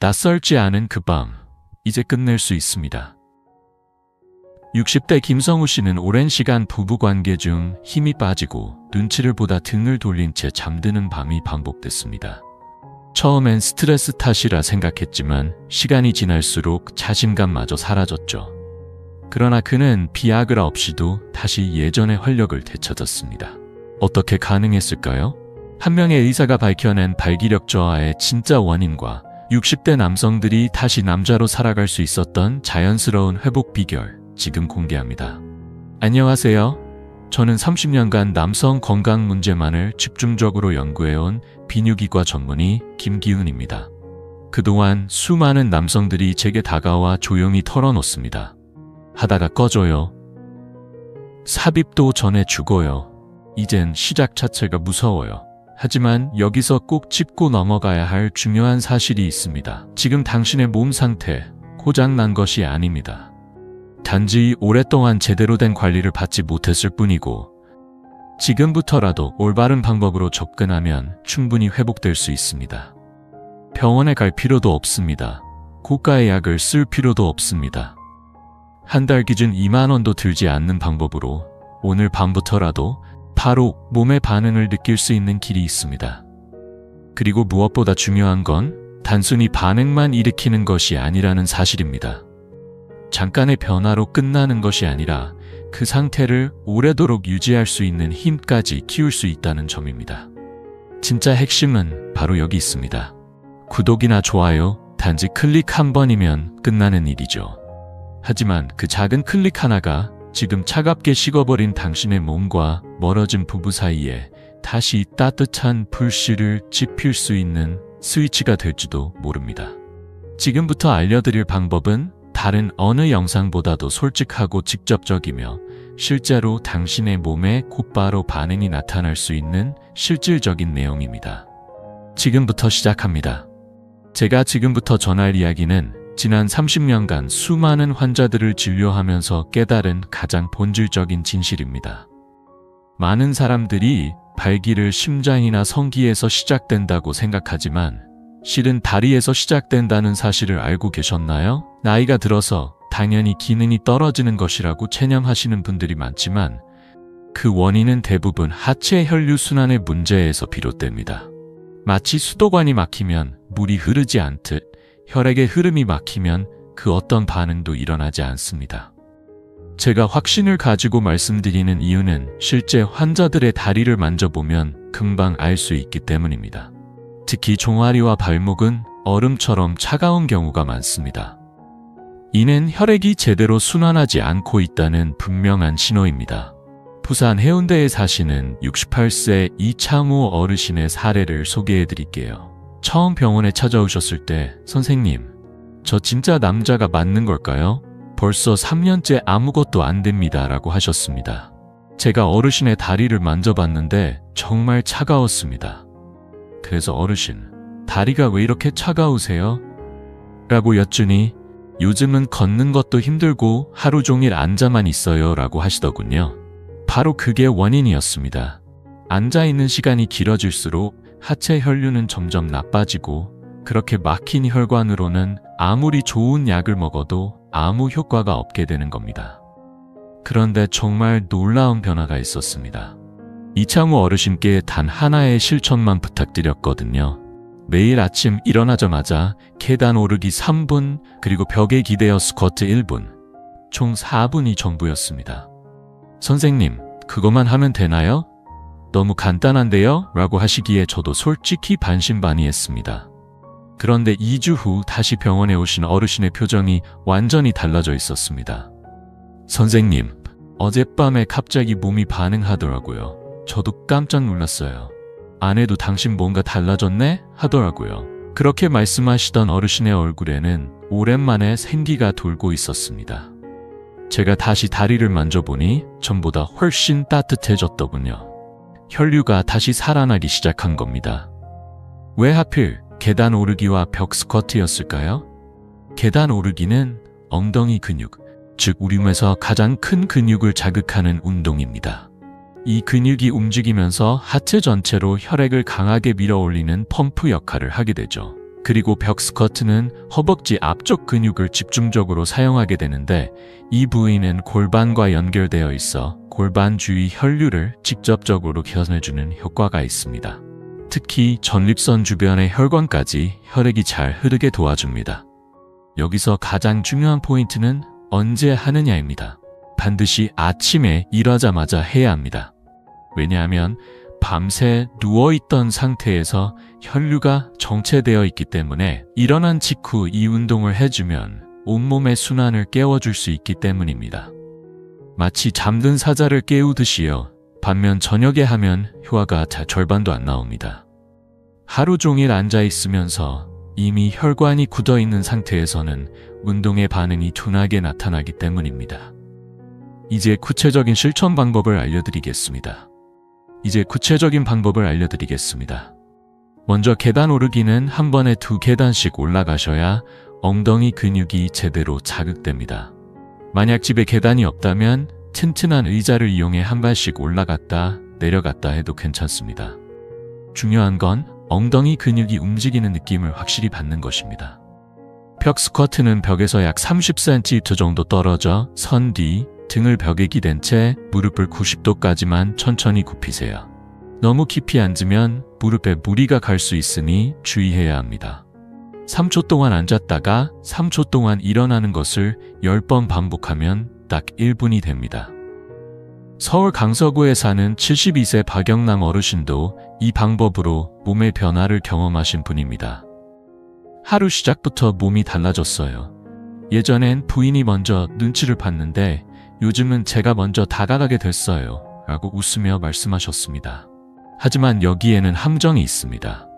낯설지 않은 그 밤, 이제 끝낼 수 있습니다. 60대 김성우 씨는 오랜 시간 부부관계 중 힘이 빠지고 눈치를 보다 등을 돌린 채 잠드는 밤이 반복됐습니다. 처음엔 스트레스 탓이라 생각했지만 시간이 지날수록 자신감마저 사라졌죠. 그러나 그는 비아그라 없이도 다시 예전의 활력을 되찾았습니다. 어떻게 가능했을까요? 한 명의 의사가 밝혀낸 발기력 저하의 진짜 원인과 60대 남성들이 다시 남자로 살아갈 수 있었던 자연스러운 회복 비결, 지금 공개합니다. 안녕하세요. 저는 30년간 남성 건강 문제만을 집중적으로 연구해온 비뇨기과 전문의 김기훈입니다. 그동안 수많은 남성들이 제게 다가와 조용히 털어놓습니다. 하다가 꺼져요. 삽입도 전에 죽어요. 이젠 시작 자체가 무서워요. 하지만 여기서 꼭 짚고 넘어가야 할 중요한 사실이 있습니다. 지금 당신의 몸 상태, 고장난 것이 아닙니다. 단지 오랫동안 제대로 된 관리를 받지 못했을 뿐이고, 지금부터라도 올바른 방법으로 접근하면 충분히 회복될 수 있습니다. 병원에 갈 필요도 없습니다. 고가의 약을 쓸 필요도 없습니다. 한 달 기준 2만 원도 들지 않는 방법으로 오늘 밤부터라도 바로 몸의 반응을 느낄 수 있는 길이 있습니다. 그리고 무엇보다 중요한 건 단순히 반응만 일으키는 것이 아니라는 사실입니다. 잠깐의 변화로 끝나는 것이 아니라 그 상태를 오래도록 유지할 수 있는 힘까지 키울 수 있다는 점입니다. 진짜 핵심은 바로 여기 있습니다. 구독이나 좋아요, 단지 클릭 한 번이면 끝나는 일이죠. 하지만 그 작은 클릭 하나가 지금 차갑게 식어버린 당신의 몸과 멀어진 부부 사이에 다시 따뜻한 불씨를 지필 수 있는 스위치가 될지도 모릅니다. 지금부터 알려드릴 방법은 다른 어느 영상보다도 솔직하고 직접적이며 실제로 당신의 몸에 곧바로 반응이 나타날 수 있는 실질적인 내용입니다. 지금부터 시작합니다. 제가 지금부터 전할 이야기는 지난 30년간 수많은 환자들을 진료하면서 깨달은 가장 본질적인 진실입니다. 많은 사람들이 발기를 심장이나 성기에서 시작된다고 생각하지만 실은 다리에서 시작된다는 사실을 알고 계셨나요? 나이가 들어서 당연히 기능이 떨어지는 것이라고 체념하시는 분들이 많지만 그 원인은 대부분 하체 혈류순환의 문제에서 비롯됩니다. 마치 수도관이 막히면 물이 흐르지 않듯 혈액의 흐름이 막히면 그 어떤 반응도 일어나지 않습니다. 제가 확신을 가지고 말씀드리는 이유는 실제 환자들의 다리를 만져보면 금방 알 수 있기 때문입니다. 특히 종아리와 발목은 얼음처럼 차가운 경우가 많습니다. 이는 혈액이 제대로 순환하지 않고 있다는 분명한 신호입니다. 부산 해운대에 사시는 68세 이창우 어르신의 사례를 소개해 드릴게요. 처음 병원에 찾아오셨을 때 선생님, 저 진짜 남자가 맞는 걸까요? 벌써 3년째 아무것도 안 됩니다 라고 하셨습니다. 제가 어르신의 다리를 만져봤는데 정말 차가웠습니다. 그래서 어르신, 다리가 왜 이렇게 차가우세요? 라고 여쭈니 요즘은 걷는 것도 힘들고 하루 종일 앉아만 있어요 라고 하시더군요. 바로 그게 원인이었습니다. 앉아있는 시간이 길어질수록 하체 혈류는 점점 나빠지고 그렇게 막힌 혈관으로는 아무리 좋은 약을 먹어도 아무 효과가 없게 되는 겁니다. 그런데 정말 놀라운 변화가 있었습니다. 이창우 어르신께 단 하나의 실천만 부탁드렸거든요. 매일 아침 일어나자마자 계단 오르기 3분, 그리고 벽에 기대어 스쿼트 1분, 총 4분이 전부였습니다. 선생님, 그것만 하면 되나요? 너무 간단한데요? 라고 하시기에 저도 솔직히 반신반의했습니다. 그런데 2주 후 다시 병원에 오신 어르신의 표정이 완전히 달라져 있었습니다. 선생님, 어젯밤에 갑자기 몸이 반응하더라고요. 저도 깜짝 놀랐어요. 아내도 당신 뭔가 달라졌네? 하더라고요. 그렇게 말씀하시던 어르신의 얼굴에는 오랜만에 생기가 돌고 있었습니다. 제가 다시 다리를 만져보니 전보다 훨씬 따뜻해졌더군요. 혈류가 다시 살아나기 시작한 겁니다. 왜 하필 계단 오르기와 벽 스쿼트였을까요? 계단 오르기는 엉덩이 근육, 즉 우리 몸에서 가장 큰 근육을 자극하는 운동입니다. 이 근육이 움직이면서 하체 전체로 혈액을 강하게 밀어올리는 펌프 역할을 하게 되죠. 그리고 벽 스쿼트는 허벅지 앞쪽 근육을 집중적으로 사용하게 되는데 이 부위는 골반과 연결되어 있어 골반 주위 혈류를 직접적으로 개선해주는 효과가 있습니다. 특히 전립선 주변의 혈관까지 혈액이 잘 흐르게 도와줍니다. 여기서 가장 중요한 포인트는 언제 하느냐입니다. 반드시 아침에 일어나자마자 해야 합니다. 왜냐하면 밤새 누워있던 상태에서 혈류가 정체되어 있기 때문에 일어난 직후 이 운동을 해주면 온몸의 순환을 깨워줄 수 있기 때문입니다. 마치 잠든 사자를 깨우듯이요. 반면 저녁에 하면 효과가 절반도 안 나옵니다. 하루 종일 앉아있으면서 이미 혈관이 굳어있는 상태에서는 운동의 반응이 둔하게 나타나기 때문입니다. 이제 구체적인 실천 방법을 알려드리겠습니다. 먼저 계단 오르기는 한 번에 2계단씩 올라가셔야 엉덩이 근육이 제대로 자극됩니다. 만약 집에 계단이 없다면 튼튼한 의자를 이용해 한 발씩 올라갔다 내려갔다 해도 괜찮습니다. 중요한 건 엉덩이 근육이 움직이는 느낌을 확실히 받는 것입니다. 벽 스쿼트는 벽에서 약 30cm 정도 떨어져 선 뒤 등을 벽에 기댄 채 무릎을 90도까지만 천천히 굽히세요. 너무 깊이 앉으면 무릎에 무리가 갈 수 있으니 주의해야 합니다. 3초 동안 앉았다가 3초 동안 일어나는 것을 10번 반복하면 딱 1분이 됩니다. 서울 강서구에 사는 72세 박영남 어르신도 이 방법으로 몸의 변화를 경험하신 분입니다. 하루 시작부터 몸이 달라졌어요. 예전엔 부인이 먼저 눈치를 봤는데 요즘은 제가 먼저 다가가게 됐어요. 라고 웃으며 말씀하셨습니다. 하지만 여기에는 함정이 있습니다.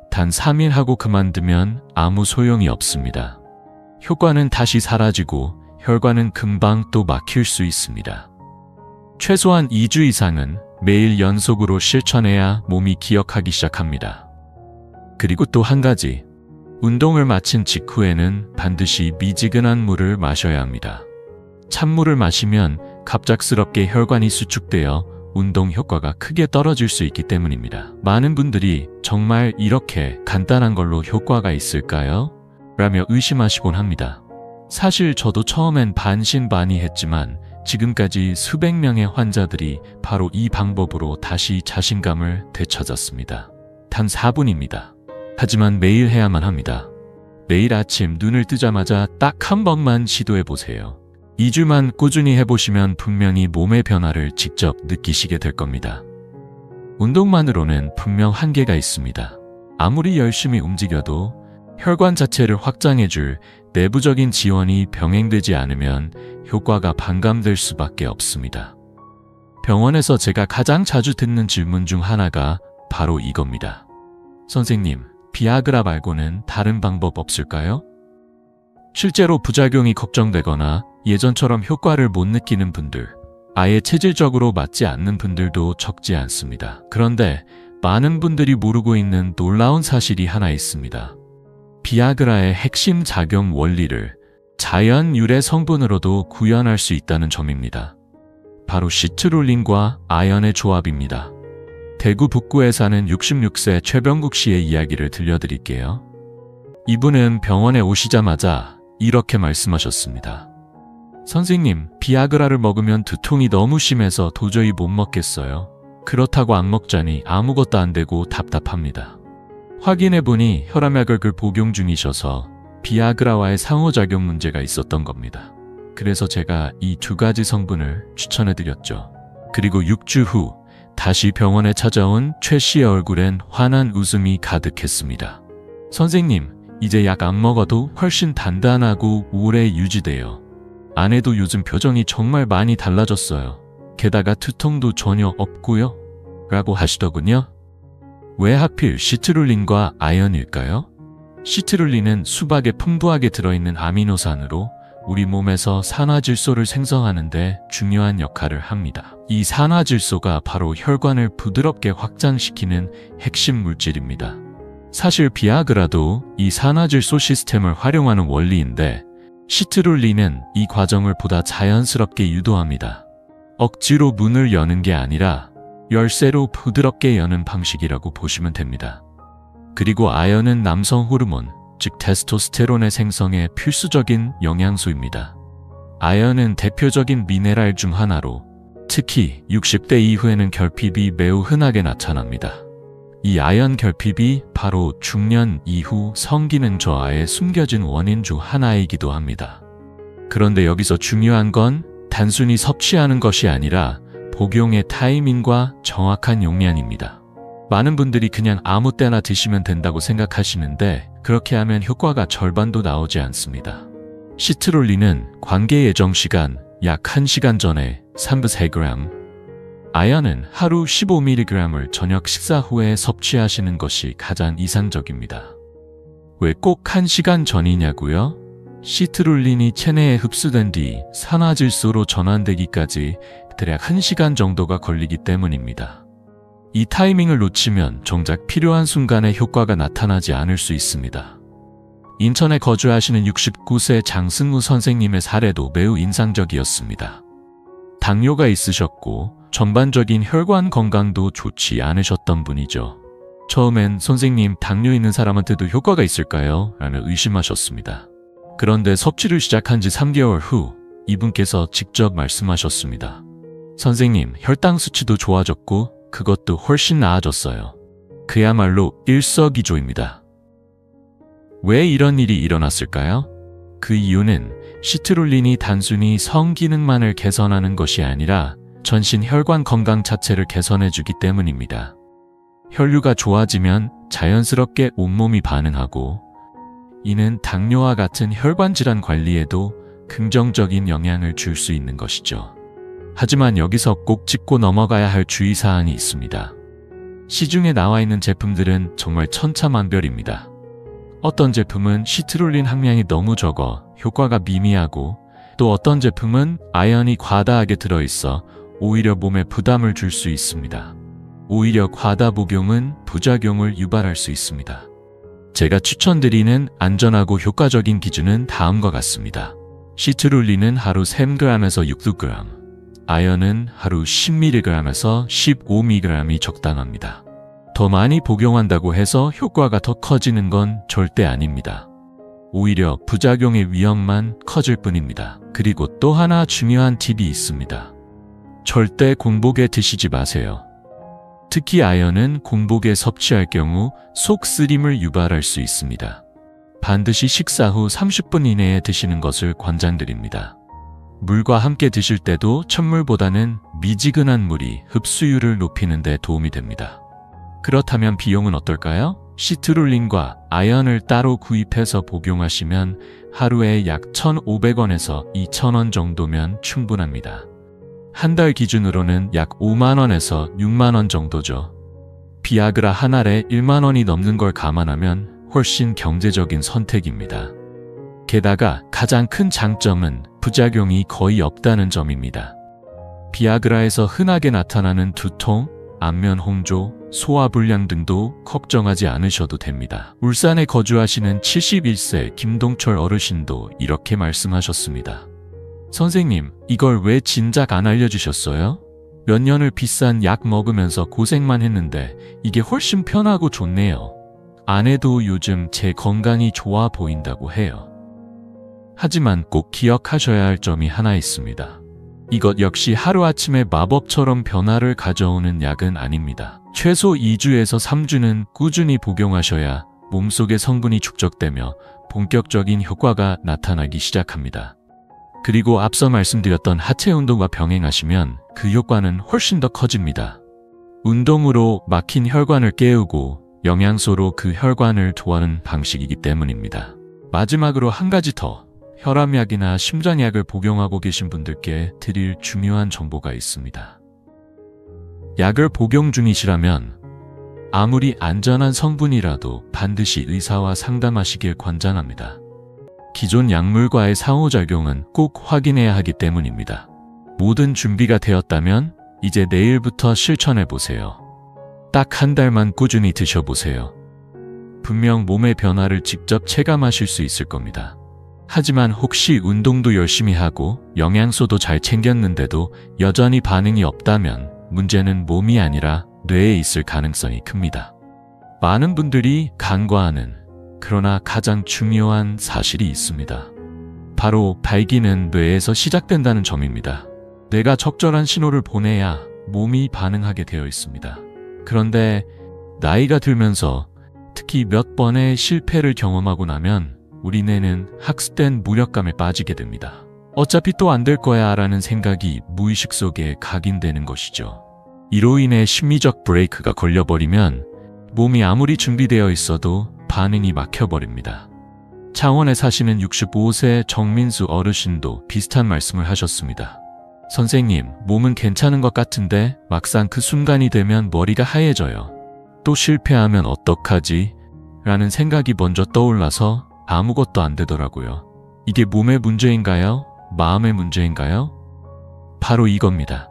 단 3일 하고 그만두면 아무 소용이 없습니다. 효과는 다시 사라지고 혈관은 금방 또 막힐 수 있습니다. 최소한 2주 이상은 매일 연속으로 실천해야 몸이 기억하기 시작합니다. 그리고 또 한 가지, 운동을 마친 직후에는 반드시 미지근한 물을 마셔야 합니다. 찬물을 마시면 갑작스럽게 혈관이 수축되어 운동 효과가 크게 떨어질 수 있기 때문입니다. 많은 분들이 정말 이렇게 간단한 걸로 효과가 있을까요? 라며 의심하시곤 합니다. 사실 저도 처음엔 반신반의했지만 지금까지 수백 명의 환자들이 바로 이 방법으로 다시 자신감을 되찾았습니다. 단 4분입니다. 하지만 매일 해야만 합니다. 매일 아침 눈을 뜨자마자 딱 한 번만 시도해보세요. 2주만 꾸준히 해보시면 분명히 몸의 변화를 직접 느끼시게 될 겁니다. 운동만으로는 분명 한계가 있습니다. 아무리 열심히 움직여도 혈관 자체를 확장해줄 내부적인 지원이 병행되지 않으면 효과가 반감될 수밖에 없습니다. 병원에서 제가 가장 자주 듣는 질문 중 하나가 바로 이겁니다. 선생님, 비아그라 말고는 다른 방법 없을까요? 실제로 부작용이 걱정되거나 예전처럼 효과를 못 느끼는 분들, 아예 체질적으로 맞지 않는 분들도 적지 않습니다. 그런데 많은 분들이 모르고 있는 놀라운 사실이 하나 있습니다. 비아그라의 핵심 작용 원리를 자연 유래 성분으로도 구현할 수 있다는 점입니다. 바로 시트룰린과 아연의 조합입니다. 대구 북구에 사는 66세 최병국 씨의 이야기를 들려드릴게요. 이분은 병원에 오시자마자 이렇게 말씀하셨습니다. 선생님, 비아그라를 먹으면 두통이 너무 심해서 도저히 못 먹겠어요. 그렇다고 안 먹자니 아무것도 안 되고 답답합니다. 확인해보니 혈압약을 복용 중이셔서 비아그라와의 상호작용 문제가 있었던 겁니다. 그래서 제가 이 2가지 성분을 추천해드렸죠. 그리고 6주 후 다시 병원에 찾아온 최 씨의 얼굴엔 환한 웃음이 가득했습니다. 선생님, 이제 약 안 먹어도 훨씬 단단하고 오래 유지돼요. 아내도 요즘 표정이 정말 많이 달라졌어요. 게다가 두통도 전혀 없고요. 라고 하시더군요. 왜 하필 시트룰린과 아연일까요? 시트룰린은 수박에 풍부하게 들어있는 아미노산으로 우리 몸에서 산화질소를 생성하는 데 중요한 역할을 합니다. 이 산화질소가 바로 혈관을 부드럽게 확장시키는 핵심 물질입니다. 사실 비아그라도 이 산화질소 시스템을 활용하는 원리인데 시트룰린은 이 과정을 보다 자연스럽게 유도합니다. 억지로 문을 여는 게 아니라 열쇠로 부드럽게 여는 방식이라고 보시면 됩니다. 그리고 아연은 남성 호르몬, 즉 테스토스테론의 생성에 필수적인 영양소입니다. 아연은 대표적인 미네랄 중 하나로 특히 60대 이후에는 결핍이 매우 흔하게 나타납니다. 이 아연 결핍이 바로 중년 이후 성기능 저하의 숨겨진 원인 중 하나이기도 합니다. 그런데 여기서 중요한 건 단순히 섭취하는 것이 아니라 복용의 타이밍과 정확한 용량입니다. 많은 분들이 그냥 아무 때나 드시면 된다고 생각하시는데 그렇게 하면 효과가 절반도 나오지 않습니다. 시트롤린은 관계 예정 시간 약 1시간 전에 3분의 3g, 아연은 하루 15mg을 저녁 식사 후에 섭취하시는 것이 가장 이상적입니다. 왜 꼭 1시간 전이냐고요? 시트롤린이 체내에 흡수된 뒤 산화질소로 전환되기까지 대략 1시간 정도가 걸리기 때문입니다. 이 타이밍을 놓치면 정작 필요한 순간에 효과가 나타나지 않을 수 있습니다. 인천에 거주하시는 69세 장승우 선생님의 사례도 매우 인상적이었습니다. 당뇨가 있으셨고 전반적인 혈관 건강도 좋지 않으셨던 분이죠. 처음엔 선생님, 당뇨 있는 사람한테도 효과가 있을까요? 라며 의심하셨습니다. 그런데 섭취를 시작한 지 3개월 후 이분께서 직접 말씀하셨습니다. 선생님, 혈당 수치도 좋아졌고 그것도 훨씬 나아졌어요. 그야말로 일석이조입니다. 왜 이런 일이 일어났을까요? 그 이유는 시트롤린이 단순히 성기능만을 개선하는 것이 아니라 전신 혈관 건강 자체를 개선해주기 때문입니다. 혈류가 좋아지면 자연스럽게 온몸이 반응하고 이는 당뇨와 같은 혈관 질환 관리에도 긍정적인 영향을 줄 수 있는 것이죠. 하지만 여기서 꼭 짚고 넘어가야 할 주의사항이 있습니다. 시중에 나와 있는 제품들은 정말 천차만별입니다. 어떤 제품은 시트롤린 함량이 너무 적어 효과가 미미하고 또 어떤 제품은 아연이 과다하게 들어있어 오히려 몸에 부담을 줄 수 있습니다. 오히려 과다 복용은 부작용을 유발할 수 있습니다. 제가 추천드리는 안전하고 효과적인 기준은 다음과 같습니다. 시트롤린은 하루 3g에서 6g, 아연은 하루 10mg에서 15mg이 적당합니다. 더 많이 복용한다고 해서 효과가 더 커지는 건 절대 아닙니다. 오히려 부작용의 위험만 커질 뿐입니다. 그리고 또 하나 중요한 팁이 있습니다. 절대 공복에 드시지 마세요. 특히 아연은 공복에 섭취할 경우 속쓰림을 유발할 수 있습니다. 반드시 식사 후 30분 이내에 드시는 것을 권장드립니다. 물과 함께 드실 때도 찬물보다는 미지근한 물이 흡수율을 높이는 데 도움이 됩니다. 그렇다면 비용은 어떨까요? 시트롤린과 아연을 따로 구입해서 복용하시면 하루에 약 1,500원에서 2,000원 정도면 충분합니다. 한 달 기준으로는 약 5만원에서 6만원 정도죠. 비아그라 한 알에 1만원이 넘는 걸 감안하면 훨씬 경제적인 선택입니다. 게다가 가장 큰 장점은 부작용이 거의 없다는 점입니다. 비아그라에서 흔하게 나타나는 두통, 안면 홍조, 소화불량 등도 걱정하지 않으셔도 됩니다. 울산에 거주하시는 71세 김동철 어르신도 이렇게 말씀하셨습니다. 선생님, 이걸 왜 진작 안 알려주셨어요? 몇 년을 비싼 약 먹으면서 고생만 했는데 이게 훨씬 편하고 좋네요. 아내도 요즘 제 건강이 좋아 보인다고 해요. 하지만 꼭 기억하셔야 할 점이 하나 있습니다. 이것 역시 하루아침에 마법처럼 변화를 가져오는 약은 아닙니다. 최소 2주에서 3주는 꾸준히 복용하셔야 몸속의 성분이 축적되며 본격적인 효과가 나타나기 시작합니다. 그리고 앞서 말씀드렸던 하체 운동과 병행하시면 그 효과는 훨씬 더 커집니다. 운동으로 막힌 혈관을 깨우고 영양소로 그 혈관을 도와는 방식이기 때문입니다. 마지막으로 한 가지 더, 혈압약이나 심장약을 복용하고 계신 분들께 드릴 중요한 정보가 있습니다. 약을 복용 중이시라면 아무리 안전한 성분이라도 반드시 의사와 상담하시길 권장합니다. 기존 약물과의 상호작용은 꼭 확인해야 하기 때문입니다. 모든 준비가 되었다면 이제 내일부터 실천해보세요. 딱 한 달만 꾸준히 드셔보세요. 분명 몸의 변화를 직접 체감하실 수 있을 겁니다. 하지만 혹시 운동도 열심히 하고 영양소도 잘 챙겼는데도 여전히 반응이 없다면 문제는 몸이 아니라 뇌에 있을 가능성이 큽니다. 많은 분들이 간과하는 그러나 가장 중요한 사실이 있습니다. 바로 발기는 뇌에서 시작된다는 점입니다. 뇌가 적절한 신호를 보내야 몸이 반응하게 되어 있습니다. 그런데 나이가 들면서 특히 몇 번의 실패를 경험하고 나면 우리 뇌는 학습된 무력감에 빠지게 됩니다. 어차피 또 안 될 거야 라는 생각이 무의식 속에 각인되는 것이죠. 이로 인해 심리적 브레이크가 걸려버리면 몸이 아무리 준비되어 있어도 반응이 막혀버립니다. 창원에 사시는 65세 정민수 어르신도 비슷한 말씀을 하셨습니다. 선생님, 몸은 괜찮은 것 같은데 막상 그 순간이 되면 머리가 하얘져요. 또 실패하면 어떡하지? 라는 생각이 먼저 떠올라서 아무것도 안 되더라고요. 이게 몸의 문제인가요? 마음의 문제인가요? 바로 이겁니다.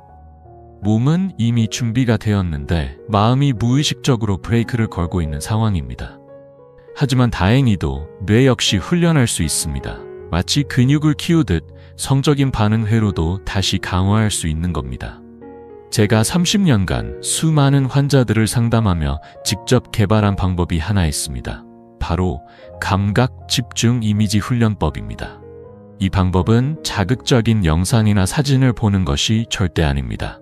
몸은 이미 준비가 되었는데 마음이 무의식적으로 브레이크를 걸고 있는 상황입니다. 하지만 다행히도 뇌 역시 훈련할 수 있습니다. 마치 근육을 키우듯 성적인 반응 회로도 다시 강화할 수 있는 겁니다. 제가 30년간 수많은 환자들을 상담하며 직접 개발한 방법이 하나 있습니다. 바로 감각 집중 이미지 훈련법입니다. 이 방법은 자극적인 영상이나 사진을 보는 것이 절대 아닙니다.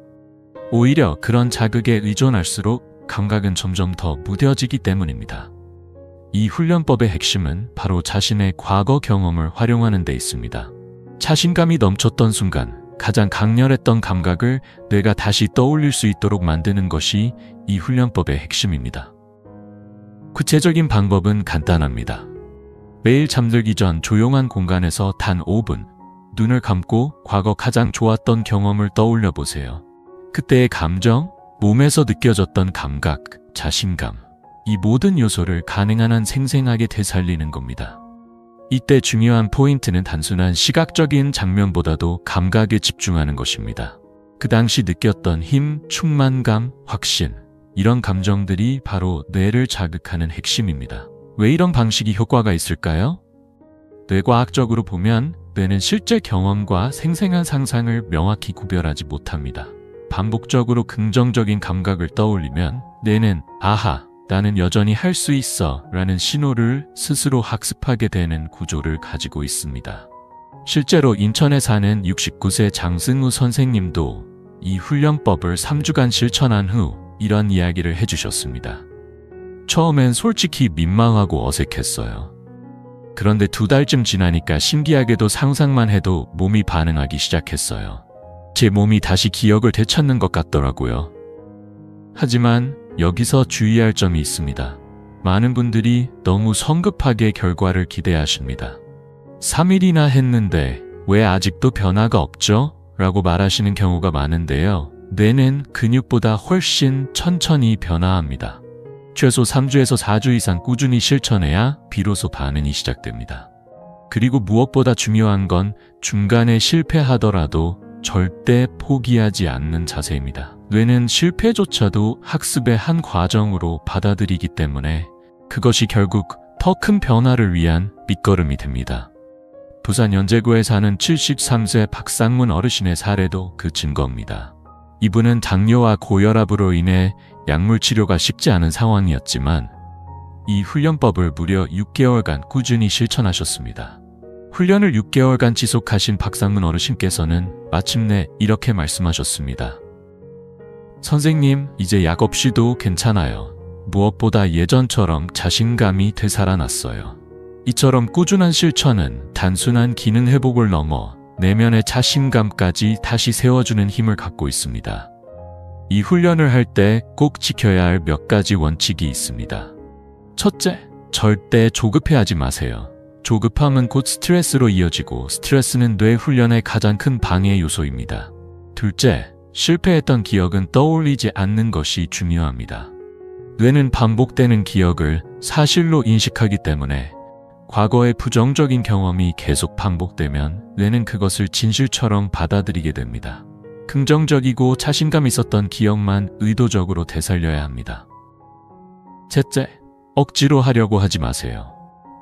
오히려 그런 자극에 의존할수록 감각은 점점 더 무뎌지기 때문입니다. 이 훈련법의 핵심은 바로 자신의 과거 경험을 활용하는 데 있습니다. 자신감이 넘쳤던 순간, 가장 강렬했던 감각을 뇌가 다시 떠올릴 수 있도록 만드는 것이 이 훈련법의 핵심입니다. 구체적인 방법은 간단합니다. 매일 잠들기 전 조용한 공간에서 단 5분, 눈을 감고 과거 가장 좋았던 경험을 떠올려 보세요. 그때의 감정, 몸에서 느껴졌던 감각, 자신감, 이 모든 요소를 가능한 한 생생하게 되살리는 겁니다. 이때 중요한 포인트는 단순한 시각적인 장면보다도 감각에 집중하는 것입니다. 그 당시 느꼈던 힘, 충만감, 확신, 이런 감정들이 바로 뇌를 자극하는 핵심입니다. 왜 이런 방식이 효과가 있을까요? 뇌과학적으로 보면 뇌는 실제 경험과 생생한 상상을 명확히 구별하지 못합니다. 반복적으로 긍정적인 감각을 떠올리면 뇌는 아하, 나는 여전히 할 수 있어 라는 신호를 스스로 학습하게 되는 구조를 가지고 있습니다. 실제로 인천에 사는 69세 장승우 선생님도 이 훈련법을 3주간 실천한 후 이런 이야기를 해주셨습니다. 처음엔 솔직히 민망하고 어색했어요. 그런데 2달쯤 지나니까 신기하게도 상상만 해도 몸이 반응하기 시작했어요. 제 몸이 다시 기억을 되찾는 것 같더라고요. 하지만 여기서 주의할 점이 있습니다. 많은 분들이 너무 성급하게 결과를 기대하십니다. 3일이나 했는데 왜 아직도 변화가 없죠? 라고 말하시는 경우가 많은데요. 뇌는 근육보다 훨씬 천천히 변화합니다. 최소 3주에서 4주 이상 꾸준히 실천해야 비로소 반응이 시작됩니다. 그리고 무엇보다 중요한 건 중간에 실패하더라도 절대 포기하지 않는 자세입니다. 뇌는 실패조차도 학습의 한 과정으로 받아들이기 때문에 그것이 결국 더 큰 변화를 위한 밑거름이 됩니다. 부산 연제구에 사는 73세 박상문 어르신의 사례도 그 증거입니다. 이분은 당뇨와 고혈압으로 인해 약물 치료가 쉽지 않은 상황이었지만 이 훈련법을 무려 6개월간 꾸준히 실천하셨습니다. 훈련을 6개월간 지속하신 박상문 어르신께서는 마침내 이렇게 말씀하셨습니다. 선생님, 이제 약 없이도 괜찮아요. 무엇보다 예전처럼 자신감이 되살아났어요. 이처럼 꾸준한 실천은 단순한 기능 회복을 넘어 내면의 자신감까지 다시 세워주는 힘을 갖고 있습니다. 이 훈련을 할 때 꼭 지켜야 할 몇 가지 원칙이 있습니다. 첫째, 절대 조급해하지 마세요. 조급함은 곧 스트레스로 이어지고 스트레스는 뇌 훈련의 가장 큰 방해 요소입니다. 둘째, 실패했던 기억은 떠올리지 않는 것이 중요합니다. 뇌는 반복되는 기억을 사실로 인식하기 때문에 과거의 부정적인 경험이 계속 반복되면 뇌는 그것을 진실처럼 받아들이게 됩니다. 긍정적이고 자신감 있었던 기억만 의도적으로 되살려야 합니다. 셋째, 억지로 하려고 하지 마세요.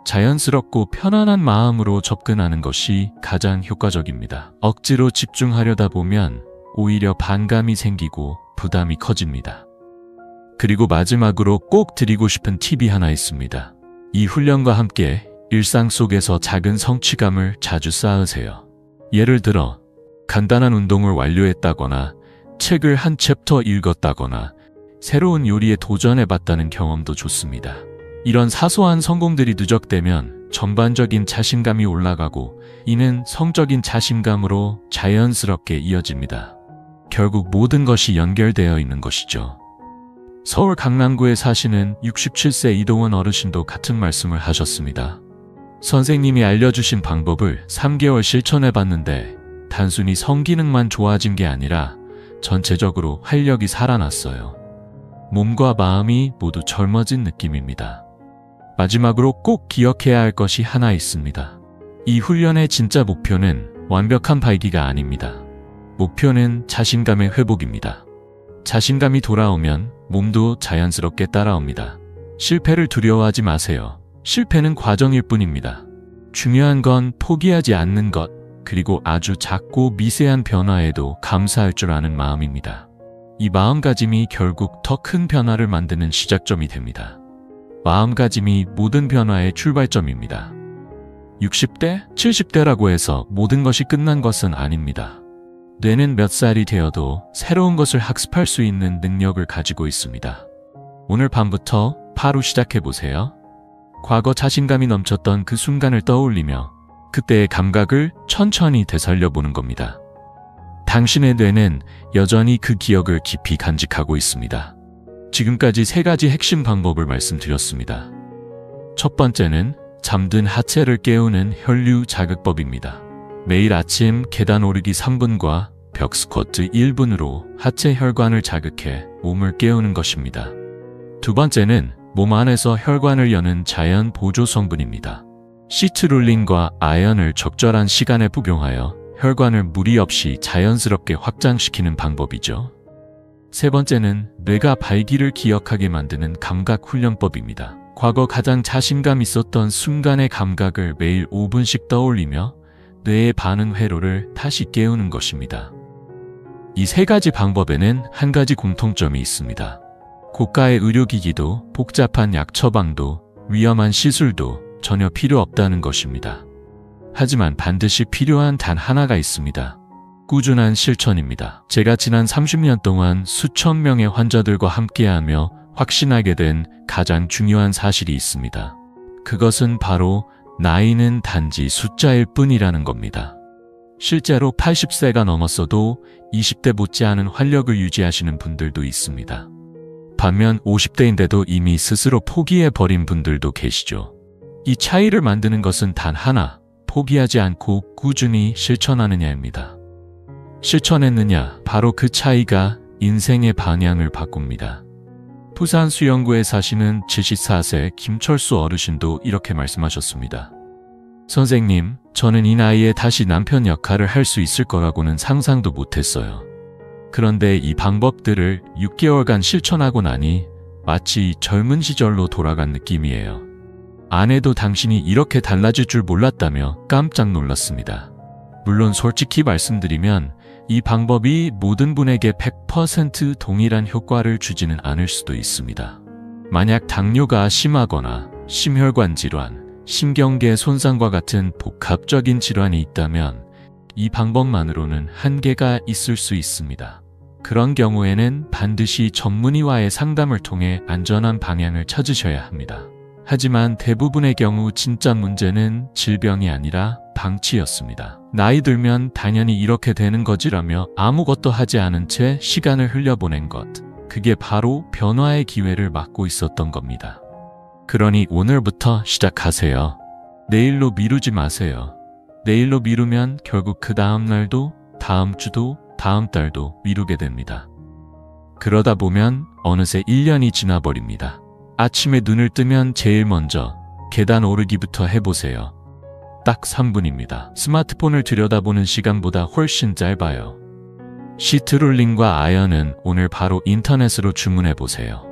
자연스럽고 편안한 마음으로 접근하는 것이 가장 효과적입니다. 억지로 집중하려다 보면 오히려 반감이 생기고 부담이 커집니다. 그리고 마지막으로 꼭 드리고 싶은 팁이 하나 있습니다. 이 훈련과 함께 일상 속에서 작은 성취감을 자주 쌓으세요. 예를 들어 간단한 운동을 완료했다거나 책을 한 챕터 읽었다거나 새로운 요리에 도전해봤다는 경험도 좋습니다. 이런 사소한 성공들이 누적되면 전반적인 자신감이 올라가고 이는 성적인 자신감으로 자연스럽게 이어집니다. 결국 모든 것이 연결되어 있는 것이죠. 서울 강남구에 사시는 67세 이동원 어르신도 같은 말씀을 하셨습니다. 선생님이 알려주신 방법을 3개월 실천해봤는데 단순히 성기능만 좋아진 게 아니라 전체적으로 활력이 살아났어요. 몸과 마음이 모두 젊어진 느낌입니다. 마지막으로 꼭 기억해야 할 것이 하나 있습니다. 이 훈련의 진짜 목표는 완벽한 발기가 아닙니다. 목표는 자신감의 회복입니다. 자신감이 돌아오면 몸도 자연스럽게 따라옵니다. 실패를 두려워하지 마세요. 실패는 과정일 뿐입니다. 중요한 건 포기하지 않는 것, 그리고 아주 작고 미세한 변화에도 감사할 줄 아는 마음입니다. 이 마음가짐이 결국 더 큰 변화를 만드는 시작점이 됩니다. 마음가짐이 모든 변화의 출발점입니다. 60대, 70대라고 해서 모든 것이 끝난 것은 아닙니다. 뇌는 몇 살이 되어도 새로운 것을 학습할 수 있는 능력을 가지고 있습니다. 오늘 밤부터 바로 시작해보세요. 과거 자신감이 넘쳤던 그 순간을 떠올리며 그때의 감각을 천천히 되살려보는 겁니다. 당신의 뇌는 여전히 그 기억을 깊이 간직하고 있습니다. 지금까지 3가지 핵심 방법을 말씀드렸습니다. 첫 번째는 잠든 하체를 깨우는 혈류 자극법입니다. 매일 아침 계단 오르기 3분과 벽 스쿼트 1분으로 하체 혈관을 자극해 몸을 깨우는 것입니다. 두 번째는 몸 안에서 혈관을 여는 자연 보조 성분입니다. 시트룰린과 아연을 적절한 시간에 복용하여 혈관을 무리 없이 자연스럽게 확장시키는 방법이죠. 세 번째는 뇌가 발기를 기억하게 만드는 감각 훈련법입니다. 과거 가장 자신감 있었던 순간의 감각을 매일 5분씩 떠올리며 뇌의 반응 회로를 다시 깨우는 것입니다. 이 3가지 방법에는 한 가지 공통점이 있습니다. 고가의 의료기기도 복잡한 약 처방도 위험한 시술도 전혀 필요 없다는 것입니다. 하지만 반드시 필요한 단 하나가 있습니다. 꾸준한 실천입니다. 제가 지난 30년 동안 수천 명의 환자들과 함께하며 확신하게 된 가장 중요한 사실이 있습니다. 그것은 바로 나이는 단지 숫자일 뿐이라는 겁니다. 실제로 80세가 넘었어도 20대 못지않은 활력을 유지하시는 분들도 있습니다. 반면 50대인데도 이미 스스로 포기해버린 분들도 계시죠. 이 차이를 만드는 것은 단 하나, 포기하지 않고 꾸준히 실천하느냐입니다. 실천했느냐, 바로 그 차이가 인생의 방향을 바꿉니다. 부산 수영구에 사시는 74세 김철수 어르신도 이렇게 말씀하셨습니다. 선생님, 저는 이 나이에 다시 남편 역할을 할 수 있을 거라고는 상상도 못했어요. 그런데 이 방법들을 6개월간 실천하고 나니 마치 젊은 시절로 돌아간 느낌이에요. 아내도 당신이 이렇게 달라질 줄 몰랐다며 깜짝 놀랐습니다. 물론 솔직히 말씀드리면 이 방법이 모든 분에게 100% 동일한 효과를 주지는 않을 수도 있습니다. 만약 당뇨가 심하거나 심혈관 질환, 심경계 손상과 같은 복합적인 질환이 있다면 이 방법만으로는 한계가 있을 수 있습니다. 그런 경우에는 반드시 전문의와의 상담을 통해 안전한 방향을 찾으셔야 합니다. 하지만 대부분의 경우 진짜 문제는 질병이 아니라 방치였습니다. 나이 들면 당연히 이렇게 되는 거지라며 아무것도 하지 않은 채 시간을 흘려보낸 것, 그게 바로 변화의 기회를 막고 있었던 겁니다. 그러니 오늘부터 시작하세요. 내일로 미루지 마세요. 내일로 미루면 결국 그 다음 날도, 다음 주도, 다음 달도 미루게 됩니다. 그러다 보면 어느새 1년이 지나버립니다. 아침에 눈을 뜨면 제일 먼저 계단 오르기부터 해보세요. 딱 3분입니다. 스마트폰을 들여다보는 시간보다 훨씬 짧아요. 시트룰린과 아연은 오늘 바로 인터넷으로 주문해보세요.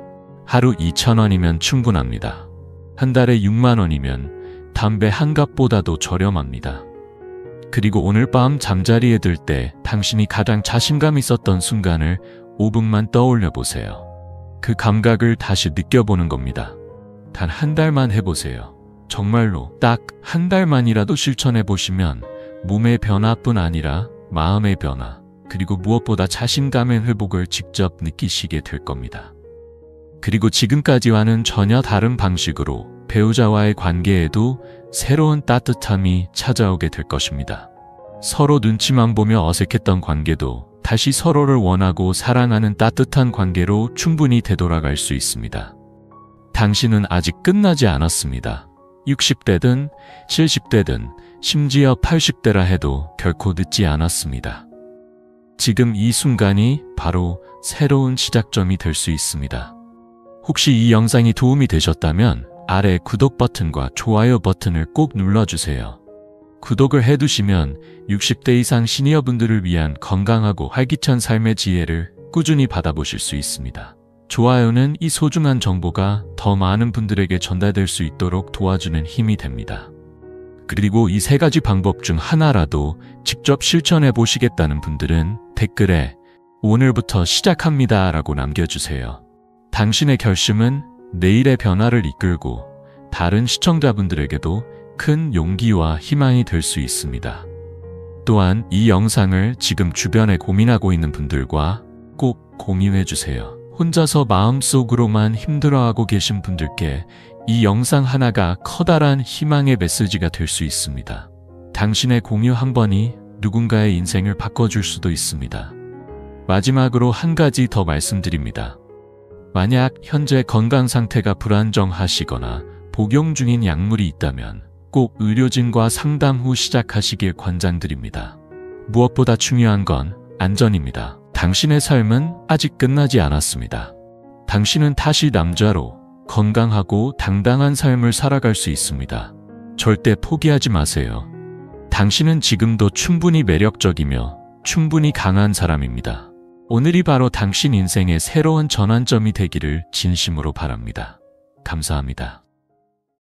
하루 2,000원이면 충분합니다. 한 달에 6만 원이면 담배 한 갑보다도 저렴합니다. 그리고 오늘 밤 잠자리에 들 때 당신이 가장 자신감 있었던 순간을 5분만 떠올려 보세요. 그 감각을 다시 느껴보는 겁니다. 단 한 달만 해보세요. 정말로 딱 한 달만이라도 실천해보시면 몸의 변화뿐 아니라 마음의 변화, 그리고 무엇보다 자신감의 회복을 직접 느끼시게 될 겁니다. 그리고 지금까지와는 전혀 다른 방식으로 배우자와의 관계에도 새로운 따뜻함이 찾아오게 될 것입니다. 서로 눈치만 보며 어색했던 관계도 다시 서로를 원하고 사랑하는 따뜻한 관계로 충분히 되돌아갈 수 있습니다. 당신은 아직 끝나지 않았습니다. 60대든 70대든 심지어 80대라 해도 결코 늦지 않았습니다. 지금 이 순간이 바로 새로운 시작점이 될 수 있습니다. 혹시 이 영상이 도움이 되셨다면 아래 구독 버튼과 좋아요 버튼을 꼭 눌러주세요. 구독을 해두시면 60대 이상 시니어분들을 위한 건강하고 활기찬 삶의 지혜를 꾸준히 받아보실 수 있습니다. 좋아요는 이 소중한 정보가 더 많은 분들에게 전달될 수 있도록 도와주는 힘이 됩니다. 그리고 이 3가지 방법 중 하나라도 직접 실천해 보시겠다는 분들은 댓글에 오늘부터 시작합니다 라고 남겨주세요. 당신의 결심은 내일의 변화를 이끌고 다른 시청자분들에게도 큰 용기와 희망이 될 수 있습니다. 또한 이 영상을 지금 주변에 고민하고 있는 분들과 꼭 공유해 주세요. 혼자서 마음속으로만 힘들어하고 계신 분들께 이 영상 하나가 커다란 희망의 메시지가 될 수 있습니다. 당신의 공유 한 번이 누군가의 인생을 바꿔줄 수도 있습니다. 마지막으로 한 가지 더 말씀드립니다. 만약 현재 건강 상태가 불안정하시거나 복용 중인 약물이 있다면 꼭 의료진과 상담 후 시작하시길 권장드립니다. 무엇보다 중요한 건 안전입니다. 당신의 삶은 아직 끝나지 않았습니다. 당신은 다시 남자로 건강하고 당당한 삶을 살아갈 수 있습니다. 절대 포기하지 마세요. 당신은 지금도 충분히 매력적이며 충분히 강한 사람입니다. 오늘이 바로 당신 인생의 새로운 전환점이 되기를 진심으로 바랍니다. 감사합니다.